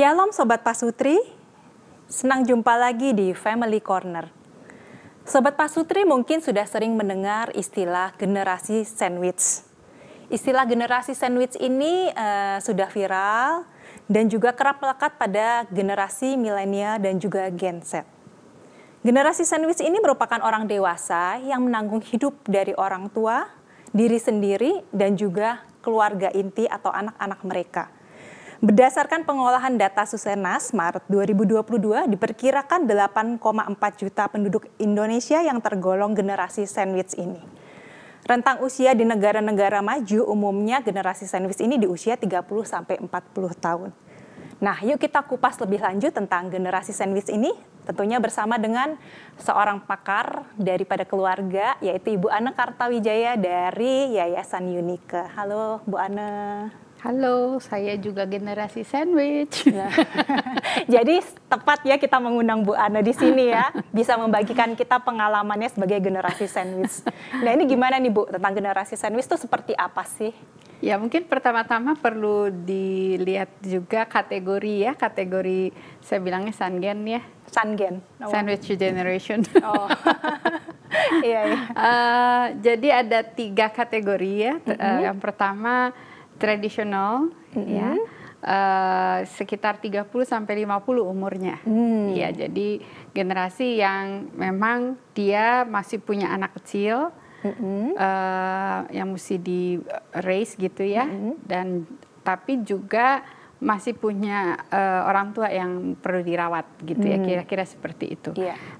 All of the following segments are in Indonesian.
Shalom Sobat Pasutri, senang jumpa lagi di Family Corner. Sobat Pasutri mungkin sudah sering mendengar istilah generasi sandwich. Istilah generasi sandwich ini sudah viral dan juga kerap melekat pada generasi milenial dan juga Gen Z. Generasi sandwich ini merupakan orang dewasa yang menanggung hidup dari orang tua, diri sendiri, dan juga keluarga inti atau anak-anak mereka. Berdasarkan pengolahan data Susenas Maret 2022, diperkirakan 8,4 juta penduduk Indonesia yang tergolong generasi sandwich ini. Rentang usia di negara-negara maju umumnya generasi sandwich ini di usia 30-40 tahun. Nah, yuk kita kupas lebih lanjut tentang generasi sandwich ini, tentunya bersama dengan seorang pakar daripada keluarga, yaitu Ibu Ane Kartawijaya dari Yayasan Unike. Halo Bu Ane. Halo, saya juga generasi sandwich. Ya. Jadi tepat ya kita mengundang Bu Ane di sini ya, bisa membagikan kita pengalamannya sebagai generasi sandwich. Nah ini gimana nih Bu, tentang generasi sandwich itu seperti apa sih? Ya mungkin pertama-tama perlu dilihat juga kategori ya, kategori saya bilangnya Sangen ya. Sangen. Oh. Sandwich generation. Oh. Iya, iya. Jadi ada 3 kategori ya. Yang pertama tradisional ya. Sekitar 30-50 umurnya. Ya, jadi generasi yang memang dia masih punya anak kecil yang mesti di raise gitu ya, dan tapi juga masih punya orang tua yang perlu dirawat gitu ya, kira-kira seperti itu.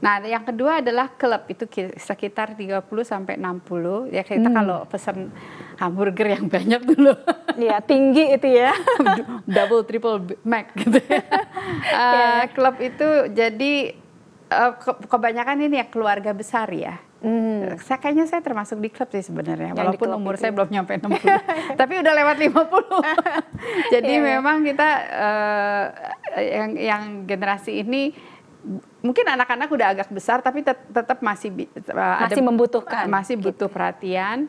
Nah, yang kedua adalah klub, itu sekitar 30-60 ya, kita kalau pesan hamburger yang banyak dulu. Iya, tinggi itu ya. Double, triple, Mac gitu ya. Klub itu jadi kebanyakan ini ya keluarga besar ya. Kayaknya saya termasuk di klub sih sebenarnya, walaupun umur saya belum nyampe 60, tapi udah lewat 50. Jadi memang kita yang generasi ini mungkin anak-anak udah agak besar, tapi tetap masih membutuhkan, masih butuh perhatian,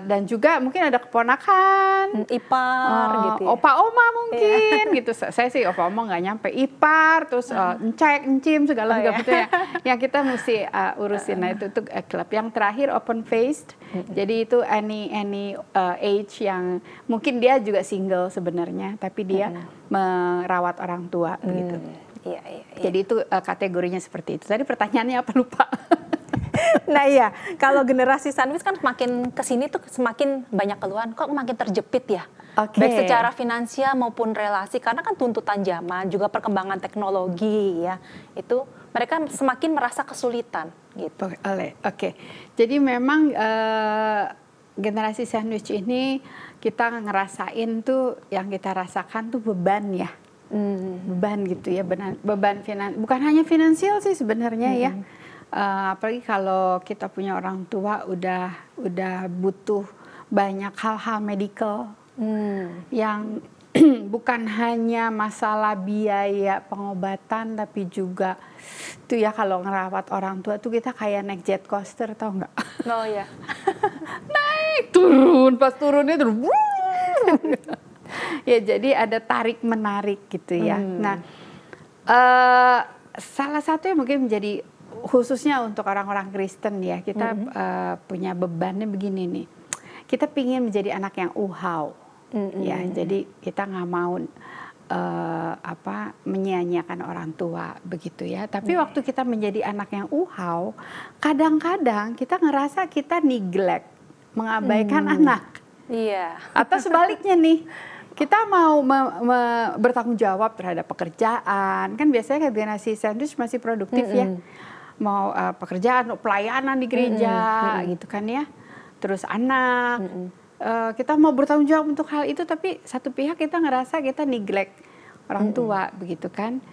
dan juga mungkin ada keponakan, ipar, gitu ya. opa-oma mungkin, gitu. Saya sih opa-oma nggak nyampe, ipar, terus encek, encim, segala gitu ya. Yang kita mesti urusin. Nah itu klub. Yang terakhir open faced, jadi itu any age yang mungkin dia juga single sebenarnya, tapi dia merawat orang tua begitu. Iya. Jadi itu kategorinya seperti itu. Tadi pertanyaannya apa, lupa? Nah iya, kalau generasi sandwich kan semakin kesini tuh semakin banyak keluhan, kok makin terjepit ya? Baik secara finansial maupun relasi, karena kan tuntutan zaman, juga perkembangan teknologi ya, itu mereka semakin merasa kesulitan gitu. Oke. Jadi memang generasi sandwich ini kita ngerasain tuh, yang kita rasakan tuh beban ya. Beban gitu ya, beban bukan hanya finansial sih sebenarnya ya, apalagi kalau kita punya orang tua udah butuh banyak hal-hal medical yang bukan hanya masalah biaya pengobatan, tapi juga tuh ya kalau ngerawat orang tua tuh kita kayak naik jet coaster, tau nggak? Oh ya. Naik turun, pas turunnya terus ya, jadi ada tarik menarik gitu ya. Nah, salah satu yang mungkin menjadi khususnya untuk orang-orang Kristen ya, kita punya bebannya begini nih. Kita pingin menjadi anak yang uhau, ya. Jadi kita nggak mau menyia-nyiakan orang tua begitu ya. Tapi waktu kita menjadi anak yang uhau, kadang-kadang kita ngerasa kita neglect, mengabaikan anak. Iya. Atau sebaliknya nih. Kita mau bertanggung jawab terhadap pekerjaan, kan biasanya generasi sandwich masih produktif ya, mau pekerjaan, pelayanan di gereja gitu kan ya, terus anak, kita mau bertanggung jawab untuk hal itu, tapi satu pihak kita ngerasa kita neglect orang tua begitu kan.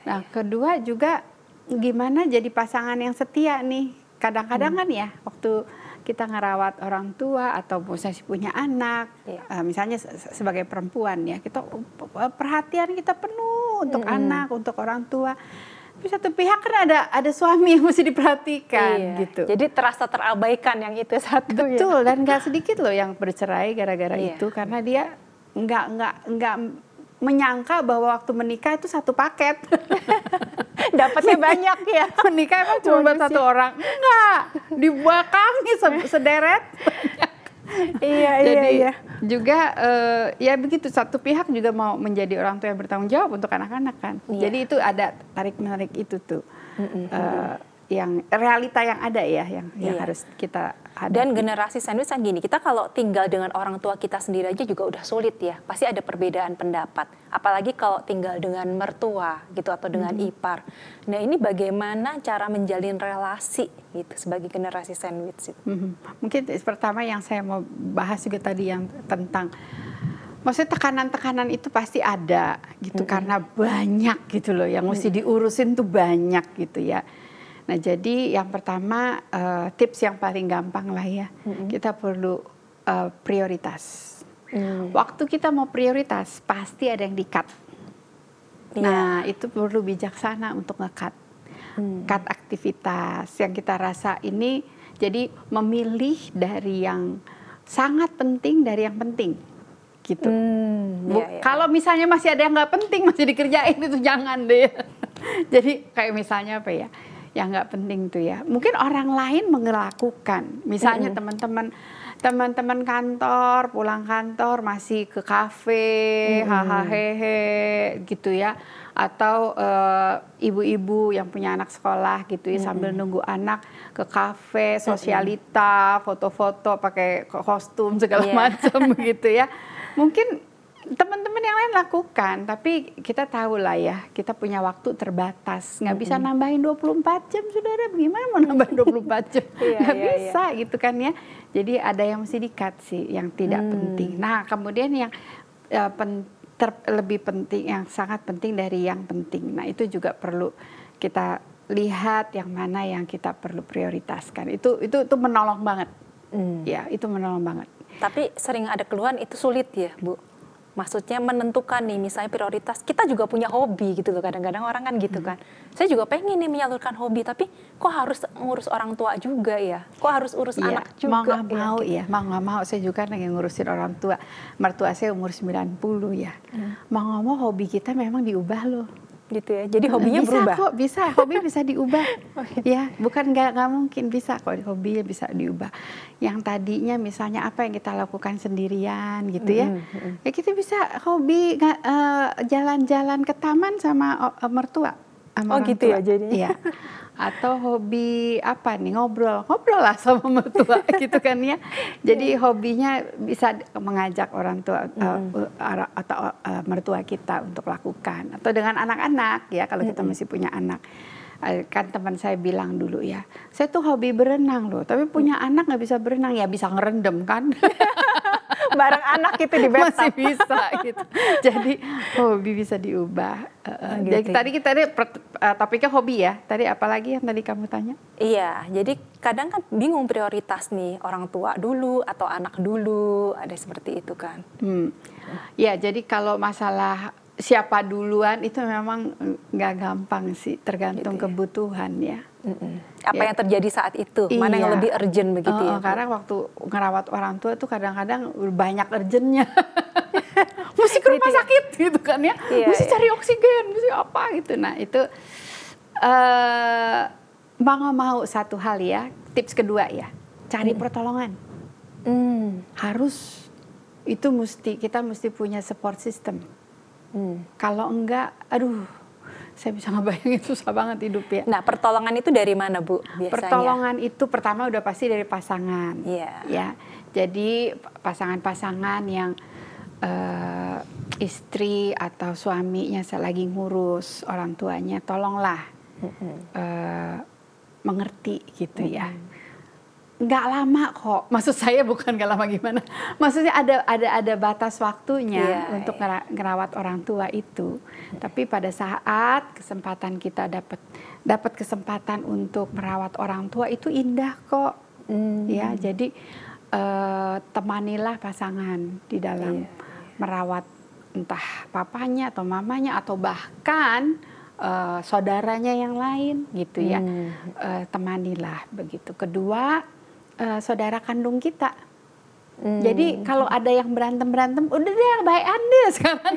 Nah kedua juga gimana jadi pasangan yang setia nih, kadang-kadang kan ya waktu kita ngerawat orang tua atau misalnya punya anak, misalnya sebagai perempuan ya, kita perhatian kita penuh untuk anak, untuk orang tua. Tapi satu pihak kan ada suami yang mesti diperhatikan gitu. Jadi terasa terabaikan yang itu satu. Betul, dan nggak sedikit loh yang bercerai gara-gara itu, karena dia nggak menyangka bahwa waktu menikah itu satu paket. Dapatnya banyak ya. Menikah emang cuma buat satu orang? Enggak, dibuat kami sederet. Iya, Jadi iya. juga ya begitu, satu pihak juga mau menjadi orang tua yang bertanggung jawab untuk anak-anak kan. Iya. Jadi itu ada tarik-menarik itu tuh. Yang realita yang ada ya, yang harus kita hadapi. Dan generasi sandwich kan gini, kita kalau tinggal dengan orang tua kita sendiri aja juga udah sulit ya. Pasti ada perbedaan pendapat. Apalagi kalau tinggal dengan mertua gitu atau dengan ipar. Nah ini bagaimana cara menjalin relasi gitu sebagai generasi sandwich itu? Mungkin pertama yang saya mau bahas juga tadi yang tentang, maksudnya tekanan-tekanan itu pasti ada gitu, karena banyak gitu loh yang mesti diurusin tuh banyak gitu ya. Nah jadi yang pertama tips yang paling gampang lah ya, kita perlu prioritas. Waktu kita mau prioritas pasti ada yang di-cut. Nah itu perlu bijaksana untuk nge-cut. Cut aktivitas yang kita rasa ini, jadi memilih dari yang sangat penting dari yang penting gitu. Kalau misalnya masih ada yang nggak penting masih dikerjain, itu jangan deh. Jadi kayak misalnya apa ya, yang nggak penting tuh ya, mungkin orang lain melakukan, misalnya teman-teman kantor pulang kantor masih ke kafe, hahaha gitu ya, atau ibu-ibu yang punya anak sekolah gitu ya, sambil nunggu anak ke kafe, sosialita, foto-foto pakai kostum segala macam gitu ya. Mungkin teman-teman yang lain lakukan, tapi kita tahu lah ya, kita punya waktu terbatas, nggak bisa nambahin 24 jam, saudara. Bagaimana mau nambahin 24 jam? Nggak bisa gitu kan ya. Jadi ada yang mesti di-cut sih, yang tidak penting. Nah kemudian yang lebih penting, yang sangat penting dari yang penting. Nah itu juga perlu kita lihat yang mana yang kita perlu prioritaskan. Itu menolong banget. Ya itu menolong banget. Tapi sering ada keluhan itu sulit ya Bu. Maksudnya menentukan nih, misalnya prioritas, kita juga punya hobi gitu loh, kadang-kadang orang kan gitu kan. Saya juga pengen nih menyalurkan hobi, tapi kok harus ngurus orang tua juga ya? Kok harus urus anak juga? Mau nggak mau ya, mau nggak mau. Saya juga lagi ngurusin orang tua. Mertua saya umur 90 ya. Mau nggak mau hobi kita memang diubah loh. Gitu ya, jadi hobinya bisa berubah? Kok, bisa, hobi bisa diubah. Ya, bukan nggak mungkin, bisa kok hobinya bisa diubah. Yang tadinya misalnya apa yang kita lakukan sendirian gitu ya, ya kita bisa hobi jalan-jalan ke taman sama mertua. Oh gitu ya jadinya. Iya. Atau hobi apa nih, ngobrol lah sama mertua gitu kan ya. Jadi hobinya bisa mengajak orang tua atau mertua kita untuk lakukan, atau dengan anak-anak ya kalau kita masih punya anak. Kan teman saya bilang dulu ya, saya tuh hobi berenang loh, tapi punya anak nggak bisa berenang, ya bisa ngerendam kan. Bareng anak itu di bathtub. Masih bisa gitu. Jadi hobi bisa diubah. Jadi tadi kita topiknya hobi ya. Tadi apalagi yang tadi kamu tanya? Iya, jadi kadang kan bingung prioritas nih, orang tua dulu atau anak dulu, ada seperti itu kan. Ya, jadi kalau masalah siapa duluan itu memang nggak gampang sih, tergantung gitu ya, kebutuhan ya. Apa yang terjadi saat itu, mana yang lebih urgent begitu ya? Karena waktu ngerawat orang tua tuh kadang-kadang banyak urgentnya. Mesti ke rumah sakit gitu kan ya, mesti cari oksigen, mesti apa gitu. Nah itu mau satu hal ya, tips kedua ya, cari pertolongan. Harus, itu kita mesti punya support system. Kalau enggak, aduh, saya bisa ngebayangin susah banget hidup ya. Nah, pertolongan itu dari mana, Bu, biasanya? Pertolongan itu pertama udah pasti dari pasangan. Yeah. Ya. Jadi pasangan-pasangan yang istri atau suaminya lagi ngurus orang tuanya, tolonglah mengerti gitu ya. Nggak lama kok. Maksud saya bukan nggak lama gimana. Maksudnya ada batas waktunya untuk ngerawat orang tua itu. Tapi pada saat kesempatan kita dapat kesempatan untuk merawat orang tua itu indah kok. Ya, jadi temanilah pasangan di dalam merawat entah papanya atau mamanya atau bahkan saudaranya yang lain gitu ya. Temanilah begitu. Kedua, saudara kandung kita. Jadi kalau ada yang berantem, udah deh baikan deh sekarang.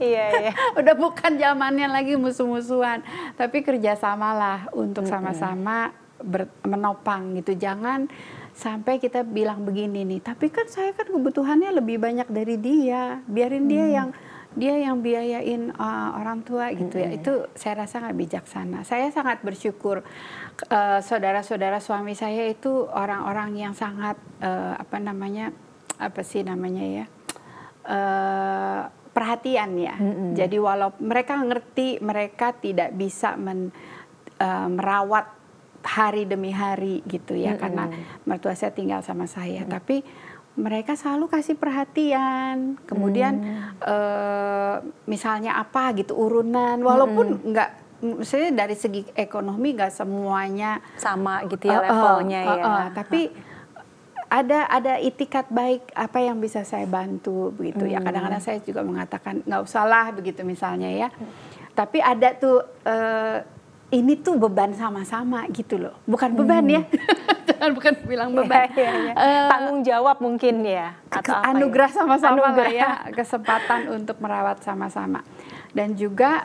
Iya, iya. Udah bukan zamannya lagi musuh-musuhan, tapi kerjasamalah untuk sama-sama menopang gitu. Jangan sampai kita bilang begini nih, tapi kan saya kan kebutuhannya lebih banyak dari dia, biarin dia yang biayain orang tua gitu ya. Itu saya rasa nggak bijaksana. Saya sangat bersyukur saudara-saudara suami saya itu orang-orang yang sangat perhatian ya. Jadi walaupun mereka ngerti mereka tidak bisa merawat hari demi hari gitu ya, karena mertua saya tinggal sama saya, tapi mereka selalu kasih perhatian. Kemudian misalnya apa gitu urunan, walaupun nggak, maksudnya dari segi ekonomi nggak semuanya sama gitu ya levelnya ya. Tapi ada itikat baik apa yang bisa saya bantu begitu ya. Kadang-kadang saya juga mengatakan nggak usah lah begitu misalnya ya. Tapi ada tuh ini tuh beban sama-sama gitu loh, bukan beban ya. Jangan bukan bilang beban. Tanggung jawab mungkin ya. Atau anugerah sama-sama lah ya, kesempatan untuk merawat sama-sama. Dan juga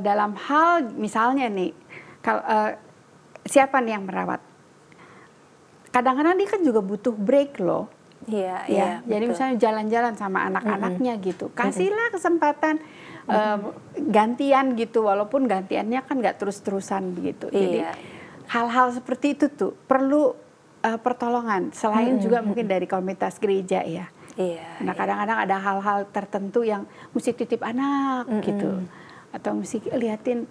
dalam hal misalnya nih, kalau siapa nih yang merawat? Kadang-kadang dia kan juga butuh break loh. Iya, ya. Jadi misalnya jalan-jalan sama anak-anaknya gitu, kasihlah kesempatan gantian gitu, walaupun gantiannya kan nggak terus-terusan begitu. Jadi hal-hal seperti itu tuh perlu pertolongan. Selain juga mungkin dari komunitas gereja ya. Nah kadang-kadang ada hal-hal tertentu yang mesti titip anak gitu, atau mesti liatin.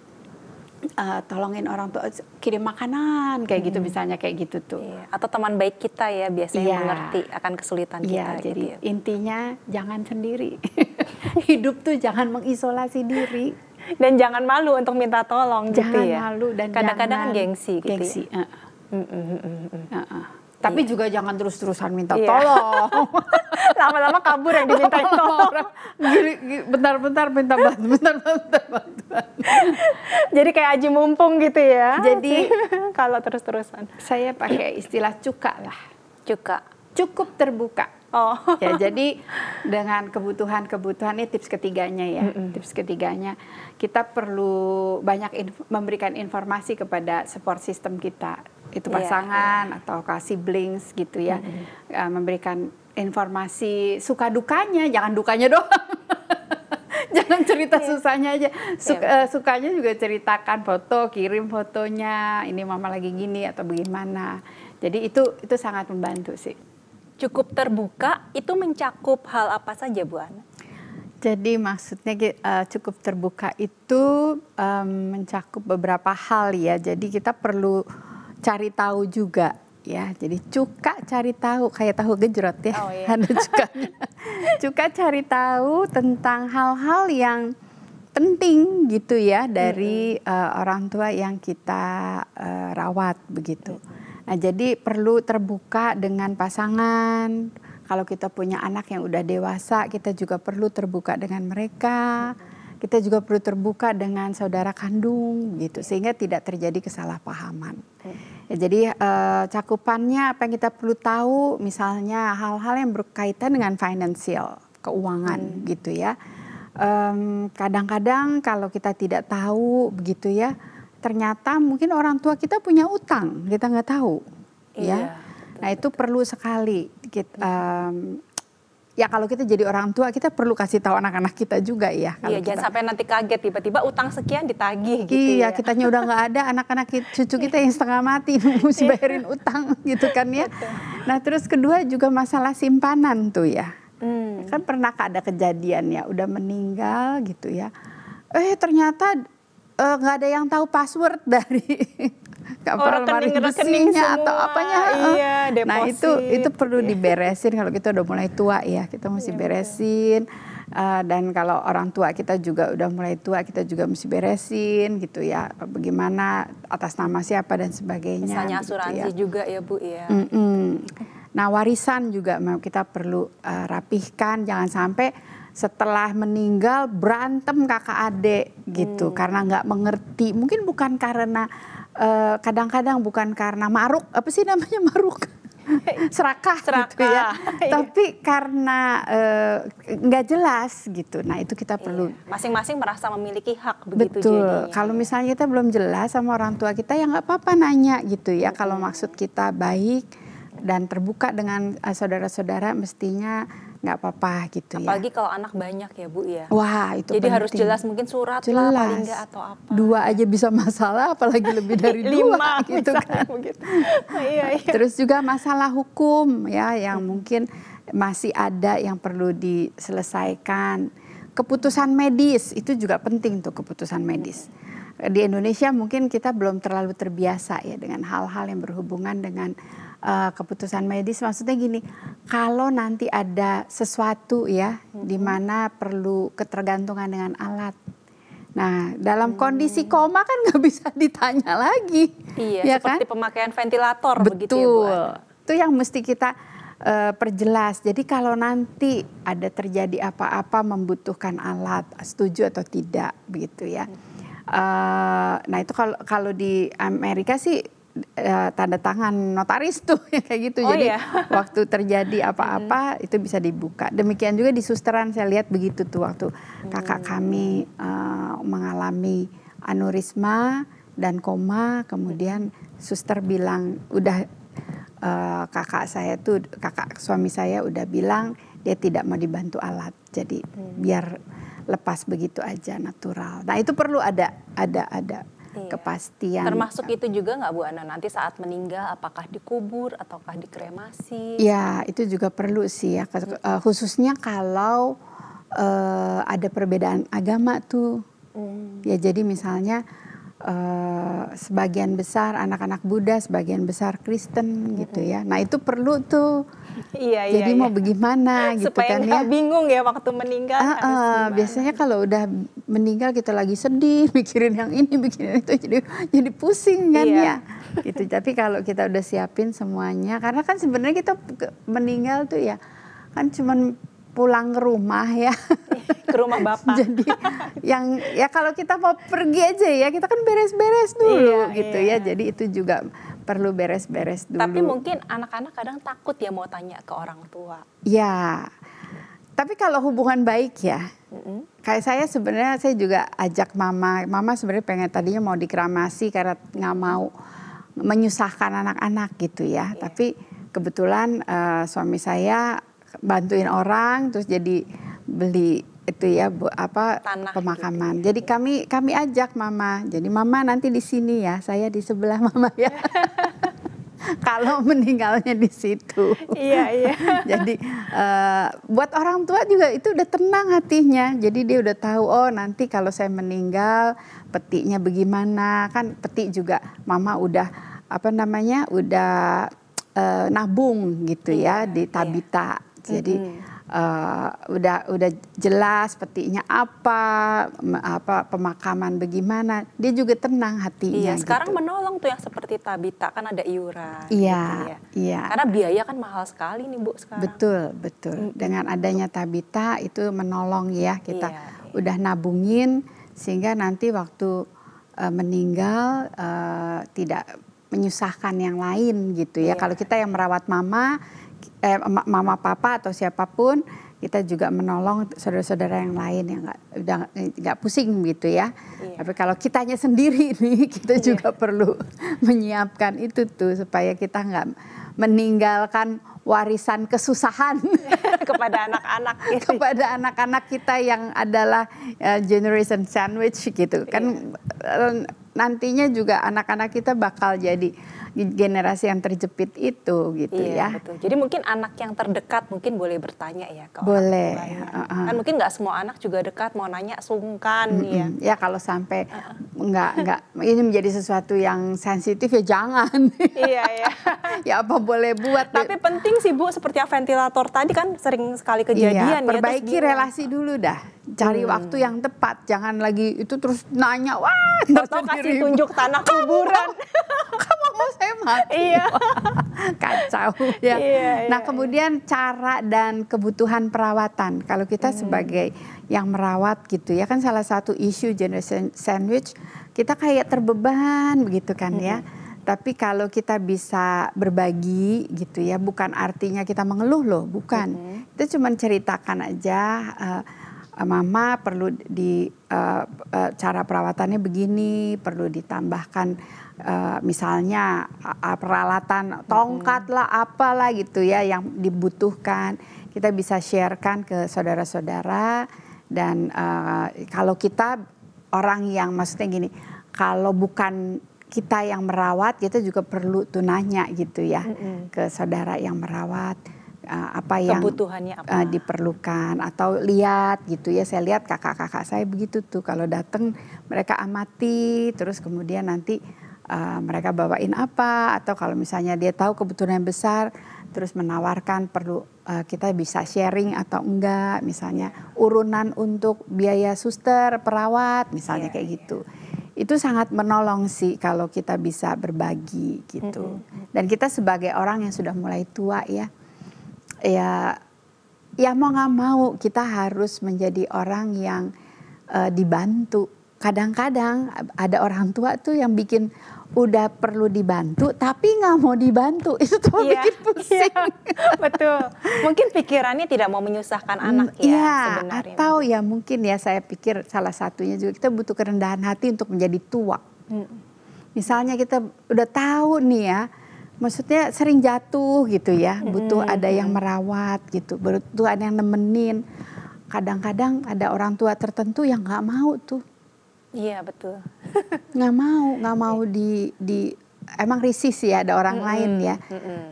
Tolongin orang tua kirim makanan kayak gitu misalnya, kayak gitu tuh. Atau teman baik kita ya biasanya mengerti akan kesulitan kita. Jadi gitu ya. Intinya jangan sendiri. Hidup tuh jangan mengisolasi diri. Dan jangan malu untuk minta tolong gitu ya. Jangan malu dan kadang-kadang kan gengsi gitu. Gengsi. Tapi juga jangan terus-terusan minta tolong. Lama-lama kabur yang dimintain tolong. Bentar-bentar minta bantuan. Jadi kayak aji mumpung gitu ya. Jadi kalau terus-terusan. Saya pakai istilah cuka lah. Cuka. Cukup terbuka. Oh. Ya, jadi dengan kebutuhan ini tips ketiganya ya. Tips ketiganya, kita perlu banyak memberikan informasi kepada support system kita. Itu pasangan atau siblings gitu ya. Memberikan informasi suka dukanya, jangan dukanya doang. Jangan cerita susahnya aja. Sukanya juga ceritakan foto, kirim fotonya. Ini mama lagi gini atau bagaimana. Jadi itu sangat membantu sih. Cukup terbuka itu mencakup hal apa saja Bu Ana? Jadi maksudnya cukup terbuka itu mencakup beberapa hal ya. Jadi kita perlu cari tahu juga ya. Jadi cuka cari tahu, kayak tahu gejrot ya. Oh, iya. Ada cukanya. Cuka cari tahu tentang hal-hal yang penting gitu ya dari orang tua yang kita rawat begitu. Nah, jadi perlu terbuka dengan pasangan. Kalau kita punya anak yang udah dewasa, kita juga perlu terbuka dengan mereka. Kita juga perlu terbuka dengan saudara kandung gitu, sehingga tidak terjadi kesalahpahaman. Ya, jadi cakupannya apa yang kita perlu tahu, misalnya hal-hal yang berkaitan dengan financial, keuangan gitu ya. Kadang-kadang kalau kita tidak tahu begitu ya, ternyata mungkin orang tua kita punya utang, kita nggak tahu, ya. Nah itu perlu sekali. Ya kalau kita jadi orang tua, kita perlu kasih tahu anak-anak kita juga ya. Iya, jangan sampai nanti kaget tiba-tiba utang sekian ditagih gitu. Iya, kitanya udah nggak ada, anak-anak cucu kita yang setengah mati mesti bayarin utang gitu kan ya. Nah terus kedua juga masalah simpanan tuh ya. Kan pernah ada kejadian ya, udah meninggal gitu ya. Ternyata nggak ada yang tahu password dari rekening besinya atau apanya. Iya, deposit. Nah itu perlu diberesin kalau kita udah mulai tua ya, kita mesti beresin. Dan kalau orang tua kita juga udah mulai tua, kita juga mesti beresin gitu ya. Bagaimana atas nama siapa dan sebagainya. Misalnya gitu asuransi ya. juga ya Bu ya. Nah warisan juga kita perlu rapihkan, jangan sampai setelah meninggal berantem kakak adik gitu karena nggak mengerti. Mungkin bukan karena kadang-kadang bukan karena maruk, apa sih namanya maruk? serakah gitu ya. Tapi karena nggak jelas gitu, nah itu kita perlu. Masing-masing merasa memiliki hak begitu. Betul. Jadinya. Kalau misalnya kita belum jelas sama orang tua kita, ya nggak apa-apa nanya gitu ya. Kalau maksud kita baik dan terbuka dengan saudara-saudara, mestinya nggak apa-apa gitu ya. Apalagi kalau anak banyak ya Bu ya. Wah itu jadi penting. harus jelas, mungkin surat jelas. lah paling nggak atau apa. 2 aja bisa masalah, apalagi lebih dari 2 gitu kan. Iya. Terus juga masalah hukum ya, yang mungkin masih ada yang perlu diselesaikan. Keputusan medis itu juga penting tuh, keputusan medis. Di Indonesia mungkin kita belum terlalu terbiasa ya dengan hal-hal yang berhubungan dengan keputusan medis. Maksudnya gini, kalau nanti ada sesuatu ya di mana perlu ketergantungan dengan alat. Nah, dalam kondisi koma kan nggak bisa ditanya lagi. Iya, ya seperti kan? pemakaian ventilator. Betul. Begitu ya Bu. Itu yang mesti kita perjelas. Jadi kalau nanti ada terjadi apa-apa membutuhkan alat, setuju atau tidak begitu ya. Nah itu kalau di Amerika sih tanda tangan notaris tuh kayak gitu. Jadi waktu terjadi apa-apa itu bisa dibuka. Demikian juga di susteran saya lihat begitu tuh waktu kakak kami mengalami aneurisma dan koma, kemudian suster bilang udah kakak suami saya udah bilang dia tidak mau dibantu alat. Jadi biar lepas begitu aja natural. Nah itu perlu ada kepastian. Termasuk itu juga nggak Bu Ana, nanti saat meninggal apakah dikubur ataukah dikremasi? Ya itu juga perlu sih ya, khususnya kalau ada perbedaan agama tuh. Ya jadi misalnya sebagian besar anak-anak Buddha, sebagian besar Kristen gitu ya. Nah itu perlu tuh. Jadi mau bagaimana gitu supaya kan ya. Supaya bingung ya waktu meninggal. Biasanya kalau udah meninggal kita lagi sedih, mikirin yang ini, mikirin itu, jadi pusing kan ya. Gitu. Tapi kalau kita udah siapin semuanya, karena kan sebenarnya kita meninggal tuh ya kan cuman pulang ke rumah ya. Ke rumah Bapak. Jadi yang ya kalau kita mau pergi aja ya kita kan beres-beres dulu gitu ya. Jadi itu juga perlu beres-beres dulu. Tapi mungkin anak-anak kadang takut ya mau tanya ke orang tua. Ya. Tapi kalau hubungan baik ya. Kayak saya sebenarnya saya juga ajak mama sebenarnya pengen tadinya mau dikremasi karena nggak mau menyusahkan anak-anak gitu ya. Tapi kebetulan suami saya bantuin orang terus jadi beli itu ya tanah pemakaman. Gitu. Jadi kami ajak mama. Jadi mama nanti di sini ya, saya di sebelah mama ya. Kalau meninggalnya di situ. Iya. Jadi buat orang tua juga itu udah tenang hatinya. Jadi dia udah tahu oh nanti kalau saya meninggal petinya bagaimana. Kan peti juga mama udah udah nabung gitu ya di Tabita. Jadi udah jelas petinya apa pemakaman bagaimana, dia juga tenang hatinya. Iya, sekarang gitu. menolong tuh yang seperti Tabita kan ada iuran. Iya, gitu ya. iya. Karena biaya kan mahal sekali nih Bu sekarang. Betul. Dengan adanya Tabita itu menolong ya kita udah nabungin sehingga nanti waktu meninggal tidak menyusahkan yang lain gitu ya. Kalau kita yang merawat mama papa atau siapapun, kita juga menolong saudara-saudara yang lain yang nggak pusing gitu ya. Tapi kalau kitanya sendiri nih kita juga perlu menyiapkan itu tuh supaya kita nggak meninggalkan warisan kesusahan kepada anak-anak gitu. Kepada anak-anak kita yang adalah generation sandwich gitu kan. Nantinya juga anak-anak kita bakal jadi generasi yang terjepit itu gitu ya. Betul. Jadi mungkin anak yang terdekat mungkin boleh bertanya ya ke boleh. orang tua. Kan mungkin nggak semua anak juga dekat mau nanya sungkan ya. Ya kalau sampai nggak ini menjadi sesuatu yang sensitif ya jangan. Iya. Ya apa boleh buat. Tapi penting sih Bu, seperti yang ventilator tadi kan sering sekali kejadian. Perbaiki relasi dulu dah. Cari waktu yang tepat, jangan lagi itu terus nanya, wah, atau kasih tunjuk tanah kuburan. Kamu mau saya mati? Iya. Kacau ya. Nah kemudian cara dan kebutuhan perawatan. Kalau kita sebagai yang merawat gitu ya, kan salah satu isu generation sandwich kita kayak terbeban begitu kan ya. Tapi kalau kita bisa berbagi gitu ya, bukan artinya kita mengeluh loh, bukan. Itu cuma ceritakan aja, Mama perlu cara perawatannya begini, perlu ditambahkan misalnya peralatan tongkat lah, apalah gitu ya yang dibutuhkan. Kita bisa sharekan ke saudara-saudara. Dan kalau kita orang yang maksudnya gini, kalau bukan kita yang merawat, kita juga perlu tuh nanya gitu ya ke saudara yang merawat. Apa yang kebutuhannya apa diperlukan, atau lihat gitu ya. Saya lihat kakak-kakak saya begitu tuh, kalau datang mereka amati, terus kemudian nanti mereka bawain apa, atau kalau misalnya dia tahu kebutuhan yang besar, terus menawarkan perlu kita bisa sharing atau enggak, misalnya urunan untuk biaya suster, perawat, misalnya kayak gitu. Itu sangat menolong sih kalau kita bisa berbagi gitu. Dan kita sebagai orang yang sudah mulai tua ya, ya mau nggak mau kita harus menjadi orang yang dibantu. Kadang-kadang ada orang tua tuh yang bikin udah perlu dibantu tapi nggak mau dibantu, itu tuh bikin pusing. Betul. Mungkin pikirannya tidak mau menyusahkan anak ya sebenarnya. Atau ya mungkin ya saya pikir salah satunya juga kita butuh kerendahan hati untuk menjadi tua. Misalnya kita udah tahu nih ya, maksudnya sering jatuh gitu ya, butuh ada yang merawat gitu, butuh ada yang nemenin. Kadang-kadang ada orang tua tertentu yang nggak mau tuh. Iya betul. nggak mau emang risih sih ya, ada orang lain ya.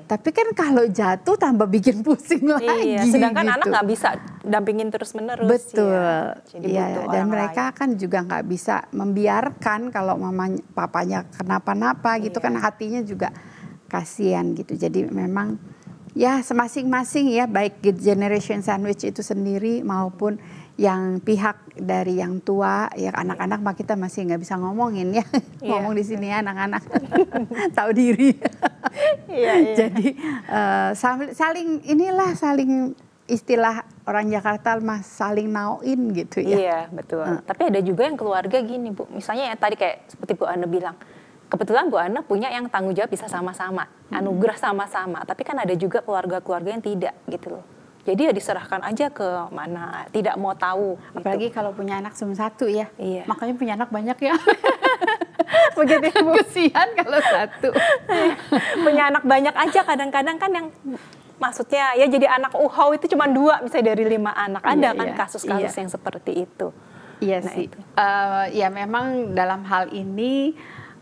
Tapi kan kalau jatuh tambah bikin pusing lagi. Sedangkan gitu. anak nggak bisa dampingin terus-menerus. Betul. Ya. Dan mereka kan juga nggak bisa membiarkan kalau mamanya, papanya kenapa-napa gitu kan, hatinya juga kasihan gitu. Jadi memang ya masing-masing ya, baik generation sandwich itu sendiri maupun yang pihak dari yang tua ya, anak-anak mah kita masih nggak bisa ngomongin ya. Ngomong di sini ya anak-anak tahu diri. Jadi saling istilah orang Jakarta mah saling nauin gitu ya. Iya betul. Tapi ada juga yang keluarga gini Bu, misalnya yang tadi kayak seperti Bu Ana bilang, kebetulan Bu Ana punya yang tanggung jawab bisa sama-sama, anugerah sama-sama. Tapi kan ada juga keluarga-keluarga yang tidak gitu loh. Jadi ya diserahkan aja ke mana, tidak mau tahu. Apalagi gitu. kalau punya anak cuma satu ya. Iya. Makanya punya anak banyak ya. Begitu Bu. Kesian kalau satu. Punya anak banyak aja kadang-kadang kan yang maksudnya ya jadi anak uhau itu cuma 2 misalnya dari 5 anak. Ada kan kasus-kasus yang seperti itu. Iya sih. Ya memang dalam hal ini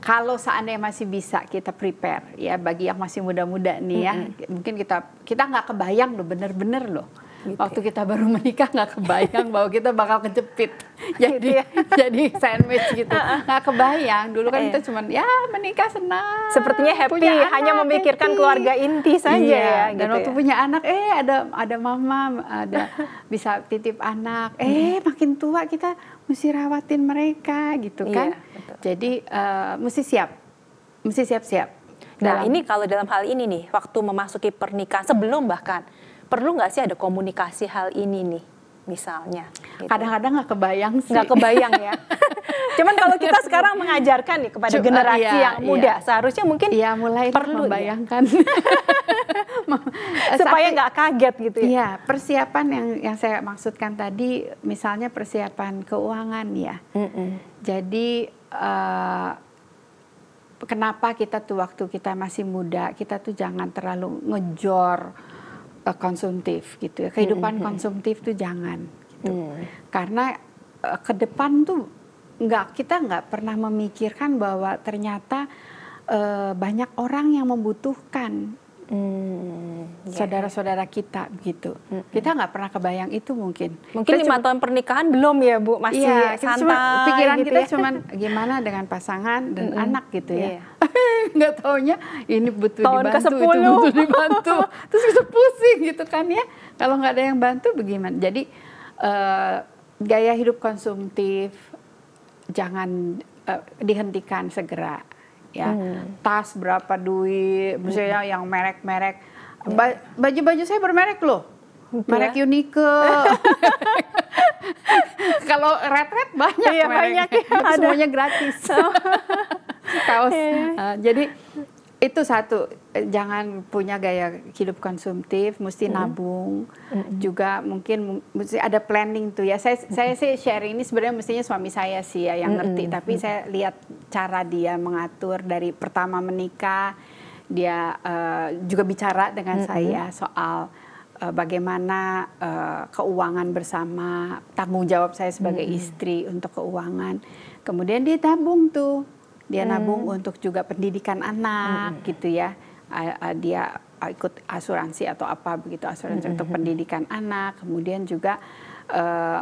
kalau seandainya masih bisa kita prepare ya, bagi yang masih muda-muda nih ya, mungkin kita nggak kebayang loh, bener-bener loh. Gitu. Waktu kita baru menikah nggak kebayang bahwa kita bakal kejepit jadi sandwich gitu, nggak kebayang. Dulu kan kita cuman ya menikah senang, sepertinya happy, hanya memikirkan keluarga inti saja ya. Dan gitu waktu punya anak ada mama, ada bisa titip anak, makin tua kita mesti rawatin mereka gitu kan. Betul. Jadi mesti siap-siap. Nah ini kalau dalam hal ini nih, waktu memasuki pernikahan, sebelum bahkan, perlu nggak sih ada komunikasi hal ini nih, misalnya? Gitu. Kadang-kadang nggak kebayang sih. Nggak kebayang ya. Cuman kalau kita sekarang mengajarkan nih kepada generasi yang muda, seharusnya mungkin mulai perlu membayangkan. Supaya nggak kaget gitu ya. Iya, persiapan yang saya maksudkan tadi, misalnya persiapan keuangan ya. Jadi kenapa kita tuh waktu kita masih muda, kita tuh jangan terlalu ngejor konsumtif gitu ya. Kehidupan konsumtif tuh jangan gitu. Karena ke depan tuh kita nggak pernah memikirkan bahwa ternyata banyak orang yang membutuhkan saudara-saudara kita gitu. Kita nggak pernah kebayang itu mungkin. Mungkin 5 tahun pernikahan belum ya Bu, masih santai. Pikiran gitu kita ya. cuman gimana dengan pasangan dan anak gitu ya. Nggak taunya ini butuh tahun dibantu, ke-10. itu butuh dibantu. Terus kita pusing gitu kan ya. Kalau nggak ada yang bantu bagaimana? Jadi gaya hidup konsumtif jangan dihentikan segera. Ya, tas berapa duit, misalnya yang merek-merek, baju-baju saya bermerek loh, merek Unique. Kalau red banyak, banyak ya, semuanya gratis. Kaos. Jadi Itu satu, jangan punya gaya hidup konsumtif, mesti nabung. Juga mungkin mesti ada planning tuh ya. Saya sih share ini sebenarnya mestinya suami saya sih ya yang ngerti. Tapi saya lihat cara dia mengatur dari pertama menikah, dia juga bicara dengan saya soal bagaimana keuangan bersama, tanggung jawab saya sebagai istri untuk keuangan. Kemudian dia tabung tuh. Dia nabung untuk juga pendidikan anak gitu ya. Dia ikut asuransi atau apa begitu, asuransi untuk pendidikan anak. Kemudian juga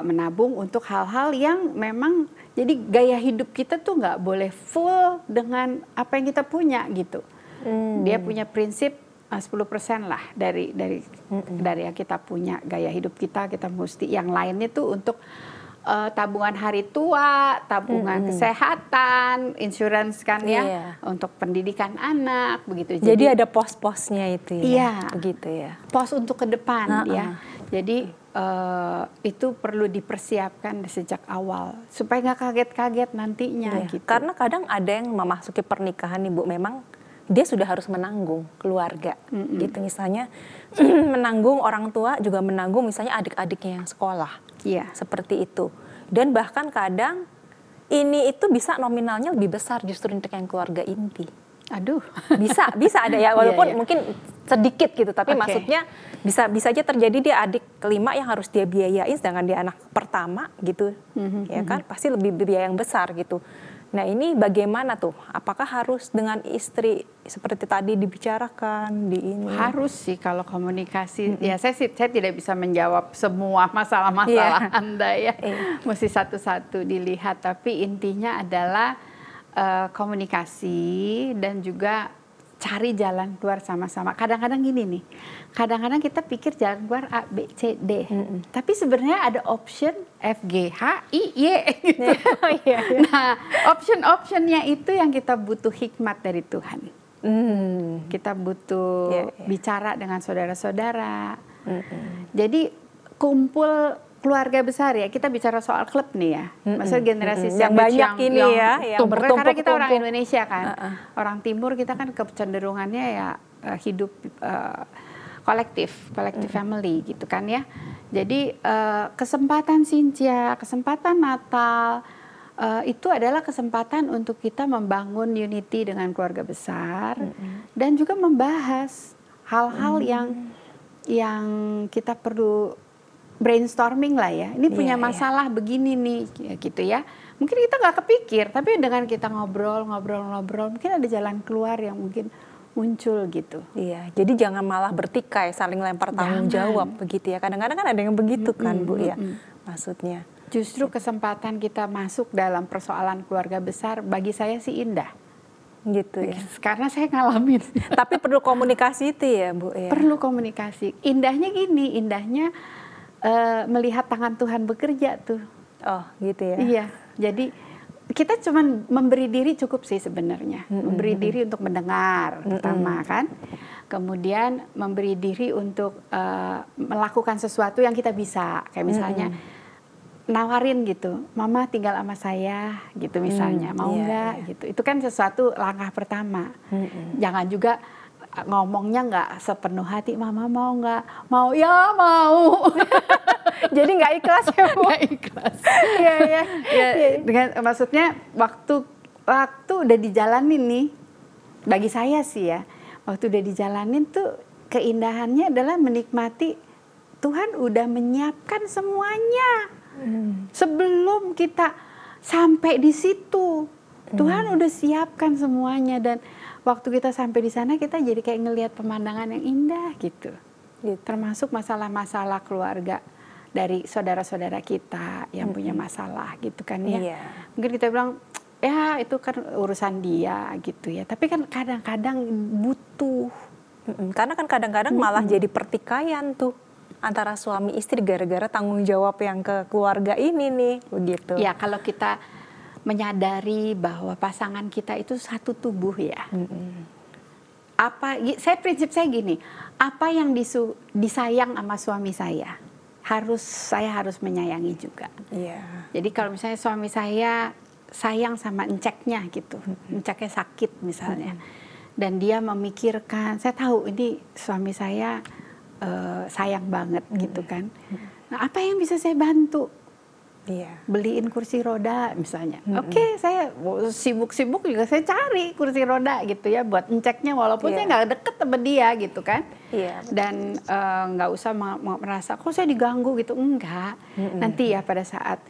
menabung untuk hal-hal yang memang jadi gaya hidup kita tuh nggak boleh full dengan apa yang kita punya gitu. Dia punya prinsip 10% lah dari yang kita punya, gaya hidup kita mesti yang lainnya tuh untuk tabungan hari tua, tabungan kesehatan, insurance kan ya, untuk pendidikan anak begitu. Jadi ada pos-posnya itu ya, iya, begitu ya. Pos untuk ke depan ya. Jadi itu perlu dipersiapkan sejak awal supaya nggak kaget-kaget nantinya. Gitu. Karena kadang ada yang memasuki pernikahan Ibu memang dia sudah harus menanggung keluarga, gitu misalnya menanggung orang tua juga menanggung misalnya adik-adiknya yang sekolah. Iya. Seperti itu. Dan bahkan kadang ini itu bisa nominalnya lebih besar justru untuk yang keluarga inti. Aduh. Bisa ada ya, walaupun mungkin sedikit gitu, tapi maksudnya bisa aja terjadi dia adik kelima yang harus dia biayain, sedangkan dia anak pertama gitu, ya kan pasti lebih biaya yang besar gitu. Nah ini bagaimana tuh? Apakah harus dengan istri seperti tadi dibicarakan di ini? Harus sih kalau komunikasi. Ya saya tidak bisa menjawab semua masalah-masalah Anda ya. Mesti satu-satu dilihat. Tapi intinya adalah komunikasi dan juga cari jalan keluar sama-sama. Kadang-kadang gini nih, kadang-kadang kita pikir jalan keluar A, B, C, D. Tapi sebenarnya ada option F, G, H, I, Y gitu. Nah, option-optionnya itu yang kita butuh hikmat dari Tuhan. Kita butuh bicara dengan saudara-saudara. Jadi kumpul keluarga besar ya, kita bicara soal klub nih ya, maksudnya generasi yang banyak ini yang bertumpuk, karena kita orang Indonesia kan, orang Timur kita kan kecenderungannya ya hidup kolektif family gitu kan ya. Jadi kesempatan Sinja, kesempatan Natal itu adalah kesempatan untuk kita membangun unity dengan keluarga besar dan juga membahas hal-hal yang kita perlu brainstorming lah ya, ini punya masalah begini nih, gitu ya. Mungkin kita nggak kepikir, tapi dengan kita ngobrol, mungkin ada jalan keluar yang mungkin muncul gitu. Iya, jadi jangan malah bertikai, saling lempar tanggung jawab begitu ya. Kadang-kadang kan ada yang begitu kan Bu ya, maksudnya. Justru kesempatan kita masuk dalam persoalan keluarga besar bagi saya sih indah. Gitu ya. Karena saya ngalamin. Tapi perlu komunikasi itu ya Bu ya. Perlu komunikasi. Indahnya gini, melihat tangan Tuhan bekerja tuh. Oh gitu ya. Iya, jadi kita cuma memberi diri cukup sih sebenarnya. Memberi diri untuk mendengar pertama kan. Kemudian memberi diri untuk melakukan sesuatu yang kita bisa. Kayak misalnya nawarin gitu, mama tinggal sama saya gitu misalnya, mau nggak gitu. Itu kan sesuatu langkah pertama. Jangan juga ngomongnya nggak sepenuh hati, mama mau nggak? Mau, ya mau. Jadi nggak ikhlas ya Bu? Nggak ikhlas. Iya. Dengan maksudnya waktu udah dijalanin nih, bagi saya sih ya, waktu udah dijalanin tuh keindahannya adalah menikmati Tuhan udah menyiapkan semuanya. Sebelum kita sampai di situ, Tuhan udah siapkan semuanya dan waktu kita sampai di sana kita jadi kayak ngelihat pemandangan yang indah gitu. Termasuk masalah-masalah keluarga dari saudara-saudara kita yang punya masalah gitu kan ya. Mungkin kita bilang ya itu kan urusan dia gitu ya. Tapi kan kadang-kadang butuh. Karena kan kadang-kadang malah jadi pertikaian tuh antara suami istri gara-gara tanggung jawab yang ke keluarga ini nih begitu. Ya kalau kita menyadari bahwa pasangan kita itu satu tubuh ya. Prinsip saya gini, apa yang disayang sama suami saya harus menyayangi juga. Jadi kalau misalnya suami saya sayang sama enceknya gitu, enceknya sakit misalnya, Dan dia memikirkan, saya tahu ini suami saya sayang banget gitu kan. Nah, apa yang bisa saya bantu? Iya. Beliin kursi roda misalnya. Oke, saya sibuk-sibuk juga saya cari kursi roda gitu ya buat ngeceknya walaupun saya nggak deket sama dia gitu kan. Iya. Dan nggak usah merasa kok saya diganggu gitu, enggak. Nanti ya pada saat